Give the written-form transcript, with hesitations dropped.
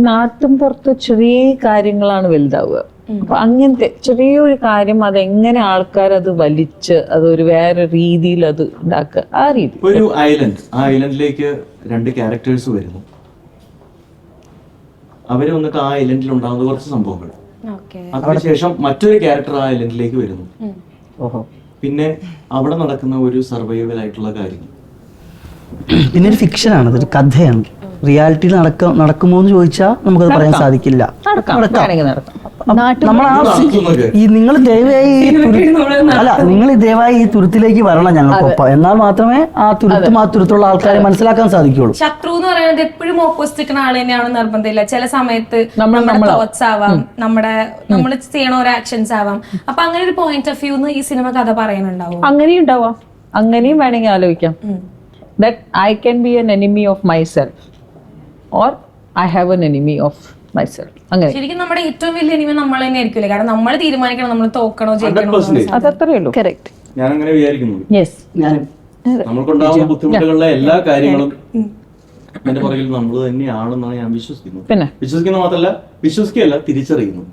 നാട്ടും പുറത്ത് ചെറിയ കാര്യങ്ങളാണ് വലുതാവുക. അപ്പൊ അങ്ങനത്തെ ചെറിയൊരു കാര്യം അതെങ്ങനെ ആൾക്കാർ അത് വലിച്ച് അതൊരു വേറെ രീതിയിൽ അത് ഉണ്ടാക്കുക, ആ രീതി. ഒരു ഐലൻഡ്, ആ ഐലൻഡിലേക്ക് 2 ക്യാരക്ടേഴ്സ് വരുന്നു. അവര് വന്നിട്ട് ആ ഐലൻഡിൽ ഉണ്ടാകുന്ന കുറച്ച് സംഭവങ്ങൾ, അതിനുശേഷം മറ്റൊരു ക്യാരക്ടർ ആ ഐലൻഡിലേക്ക് വരുന്നു. പിന്നെ അവിടെ നടക്കുന്ന ഒരു സർവൈവൽ ആയിട്ടുള്ള കാര്യങ്ങൾ. പിന്നെ ഒരു ഫിക്ഷനാണ്, അതൊരു കഥയാണ്. റിയാലിറ്റിയിൽ നടക്കുമോ എന്ന് ചോദിച്ചാൽ നമുക്കത് പറയാൻ സാധിക്കില്ല. നിങ്ങൾ ദയവായി നിങ്ങൾ ദയവായി ഈ തുരുത്തിലേക്ക് വരണം ഞങ്ങൾക്കൊപ്പം, എന്നാൽ മാത്രമേ ആ തുരുത്തുള്ള ആൾക്കാരെ മനസ്സിലാക്കാൻ സാധിക്കുള്ളൂ. ശത്രു എന്ന് പറയുന്നത് എപ്പോഴും ഓപ്പോസിറ്റ് ആൾ തന്നെയാണ് നിർബന്ധമില്ല. ചില സമയത്ത് നമ്മുടെ തോട്ട്സ് ആവാം, നമ്മൾ ചെയ്യണ ഒരു ആക്ഷൻസ് ആവാം. അപ്പൊ അങ്ങനെ ഒരു പോയിന്റ് ഓഫ് വ്യൂ ഈ സിനിമ കഥ പറയാനുണ്ടാവും. അങ്ങനെയും ഉണ്ടാവാം, അങ്ങനെയും വേണമെങ്കിൽ ആലോചിക്കാം. That I can be an enemy of myself or I have an enemy of myself. അങ്ങനെ ശരിക്കും നമ്മുടെ ഏറ്റവും വലിയ എനിമി നമ്മൾ തന്നെ ആയിരിക്കില്ലേ, കാരണം നമ്മൾ തീരുമാനിക്കണം നമ്മൾ തോക്കണോ ജയിക്കണോ. അതത്രേ ഉള്ളൂ. കറക്റ്റ്, ഞാൻ അങ്ങനെ വിചാരിക്കുന്നു. യെസ്, നമ്മൾക്കുണ്ടാവുന്ന ബുദ്ധിമുട്ടുകളുടെ എല്ലാ കാര്യങ്ങളും എന്റെ പുറകിൽ നമ്മൾ തന്നെയാണെന്നാണ് ഞാൻ വിശ്വസിക്കുന്നത്. പിന്നെ വിശ്വസിക്കുന്ന മാത്രമല്ല, വിശ്വസിക്കുകയല്ല, തിരിച്ചറിയുന്നു.